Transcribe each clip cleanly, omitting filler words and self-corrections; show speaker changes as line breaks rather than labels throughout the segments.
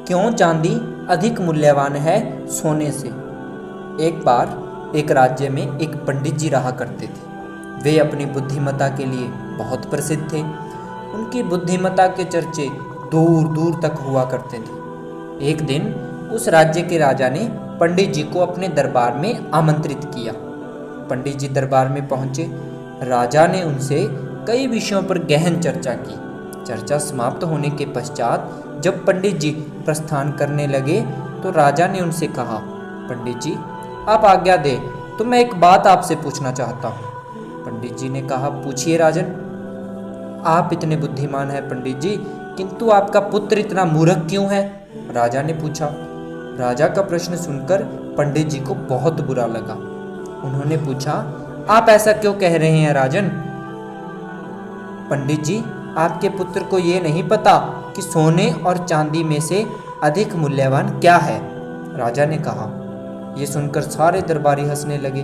क्यों चांदी अधिक मूल्यवान है सोने से। एक बार एक राज्य में एक पंडित जी रहा करते थे। वे अपनी बुद्धिमत्ता के लिए बहुत प्रसिद्ध थे। उनकी बुद्धिमत्ता के चर्चे दूर दूर तक हुआ करते थे। एक दिन उस राज्य के राजा ने पंडित जी को अपने दरबार में आमंत्रित किया। पंडित जी दरबार में पहुंचे। राजा ने उनसे कई विषयों पर गहन चर्चा की। चर्चा समाप्त होने के पश्चात जब पंडित जी प्रस्थान करने लगे तो राजा ने उनसे कहा, पंडित जी आप आज्ञा दें तो मैं एक बात आपसे पूछना चाहता हूँ। पंडित जी ने कहा, पूछिए राजन। आप इतने बुद्धिमान हैं पंडित जी, किंतु आपका पुत्र इतना मूर्ख क्यों है? राजा ने पूछा। राजा का प्रश्न सुनकर पंडित जी को बहुत बुरा लगा। उन्होंने पूछा, आप ऐसा क्यों कह रहे हैं राजन? पंडित जी आपके पुत्र को ये नहीं पता कि सोने और चांदी में से अधिक मूल्यवान क्या है? राजा ने कहा। ये सुनकर सारे दरबारी हंसने लगे।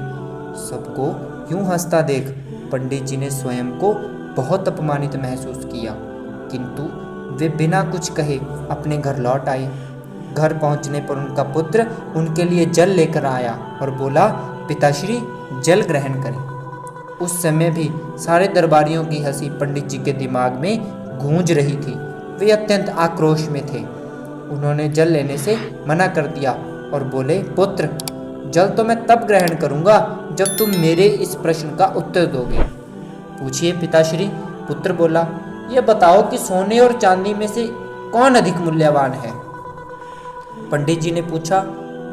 सबको यूं हंसता देख पंडित जी ने स्वयं को बहुत अपमानित महसूस किया, किंतु वे बिना कुछ कहे अपने घर लौट आए। घर पहुंचने पर उनका पुत्र उनके लिए जल लेकर आया और बोला, पिताश्री जल ग्रहण करें। उस समय भी सारे दरबारियों की हंसी पंडित जी के दिमाग में गूंज रही थी। वे अत्यंत आक्रोश में थे। उन्होंने जल लेने से मना कर दिया और बोले, पुत्र जल तो मैं तब ग्रहण करूंगा जब तुम मेरे इस प्रश्न का उत्तर दोगे। पूछिए पिताश्री। पुत्र बोला, यह बताओ कि सोने और चांदी में से कौन अधिक मूल्यवान है? पंडित जी ने पूछा,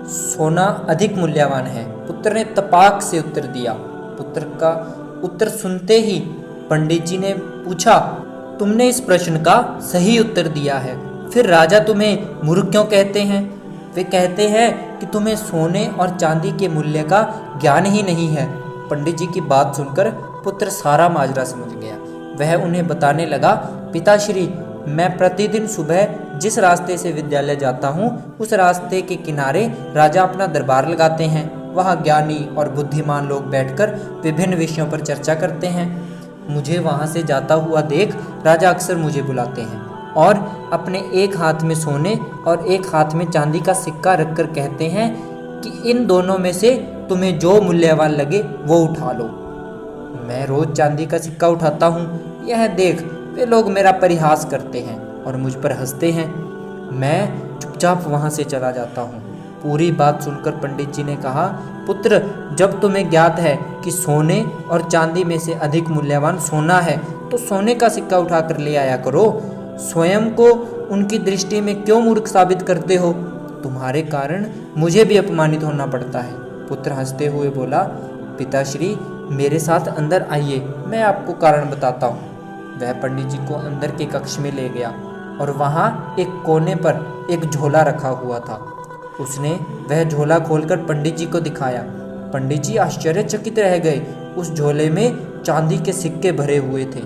सोना अधिक मूल्यवान है, पुत्र ने तपाक से उत्तर दिया। पुत्र का उत्तर सुनते ही पंडित जी ने पूछा, तुमने इस प्रश्न का सही उत्तर दिया है, फिर राजा तुम्हें मूर्ख क्यों कहते हैं? वे कहते हैं कि तुम्हें सोने और चांदी के मूल्य का ज्ञान ही नहीं है। पंडित जी की बात सुनकर पुत्र सारा माजरा समझ गया। वह उन्हें बताने लगा, पिताश्री मैं प्रतिदिन सुबह जिस रास्ते से विद्यालय जाता हूँ उस रास्ते के किनारे राजा अपना दरबार लगाते हैं। वहाँ ज्ञानी और बुद्धिमान लोग बैठकर विभिन्न विषयों पर चर्चा करते हैं। मुझे वहाँ से जाता हुआ देख राजा अक्सर मुझे बुलाते हैं और अपने एक हाथ में सोने और एक हाथ में चांदी का सिक्का रखकर कहते हैं कि इन दोनों में से तुम्हें जो मूल्यवान लगे वो उठा लो। मैं रोज चांदी का सिक्का उठाता हूँ। यह देख वे लोग मेरा परिहास करते हैं और मुझ पर हंसते हैं। मैं चुपचाप वहाँ से चला जाता हूँ। पूरी बात सुनकर पंडित जी ने कहा, पुत्र जब तुम्हें ज्ञात है कि सोने और चांदी में से अधिक मूल्यवान सोना है तो सोने का सिक्का उठाकर ले आया करो। स्वयं को उनकी दृष्टि में क्यों मूर्ख साबित करते हो? तुम्हारे कारण मुझे भी अपमानित होना पड़ता है। पुत्र हंसते हुए बोला, पिताश्री मेरे साथ अंदर आइए, मैं आपको कारण बताता हूँ। वह पंडित जी को अंदर के कक्ष में ले गया और वहाँ एक कोने पर एक झोला रखा हुआ था। उसने वह झोला खोलकर पंडित जी को दिखाया। पंडित जी आश्चर्यचकित रह गए। उस झोले में चांदी के सिक्के भरे हुए थे।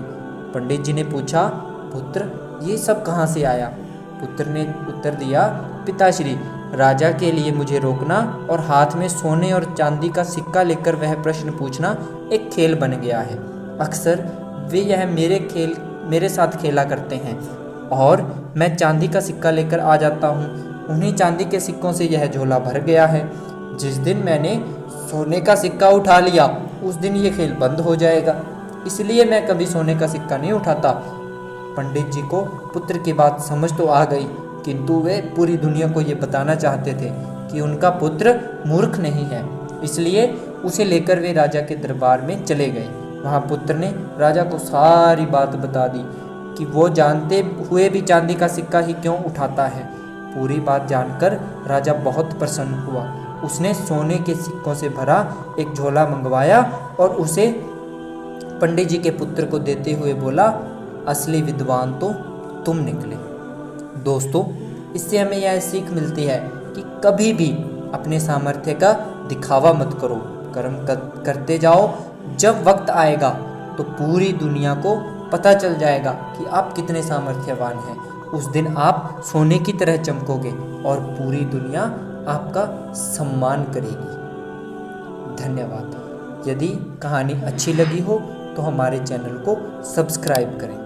पंडित जी ने पूछा, पुत्र ये सब कहाँ से आया? पुत्र ने उत्तर दिया, पिताश्री राजा के लिए मुझे रोकना और हाथ में सोने और चांदी का सिक्का लेकर वह प्रश्न पूछना एक खेल बन गया है। अक्सर वे यह मेरे साथ खेला करते हैं और मैं चांदी का सिक्का लेकर आ जाता हूँ। उन्हीं चांदी के सिक्कों से यह झोला भर गया है। जिस दिन मैंने सोने का सिक्का उठा लिया उस दिन ये खेल बंद हो जाएगा, इसलिए मैं कभी सोने का सिक्का नहीं उठाता। पंडित जी को पुत्र की बात समझ तो आ गई, किंतु वे पूरी दुनिया को ये बताना चाहते थे कि उनका पुत्र मूर्ख नहीं है, इसलिए उसे लेकर वे राजा के दरबार में चले गए। वहाँ पुत्र ने राजा को सारी बात बता दी कि वो जानते हुए भी चांदी का सिक्का ही क्यों उठाता है। पूरी बात जानकर राजा बहुत प्रसन्न हुआ। उसने सोने के सिक्कों से भरा एक झोला मंगवाया और उसे पंडित जी के पुत्र को देते हुए बोला, असली विद्वान तो तुम निकले। दोस्तों इससे हमें यह सीख मिलती है कि कभी भी अपने सामर्थ्य का दिखावा मत करो, कर्म करते जाओ। जब वक्त आएगा तो पूरी दुनिया को पता चल जाएगा कि आप कितने सामर्थ्यवान हैं। उस दिन आप सोने की तरह चमकोगे और पूरी दुनिया आपका सम्मान करेगी। धन्यवाद। यदि कहानी अच्छी लगी हो तो हमारे चैनल को सब्सक्राइब करें।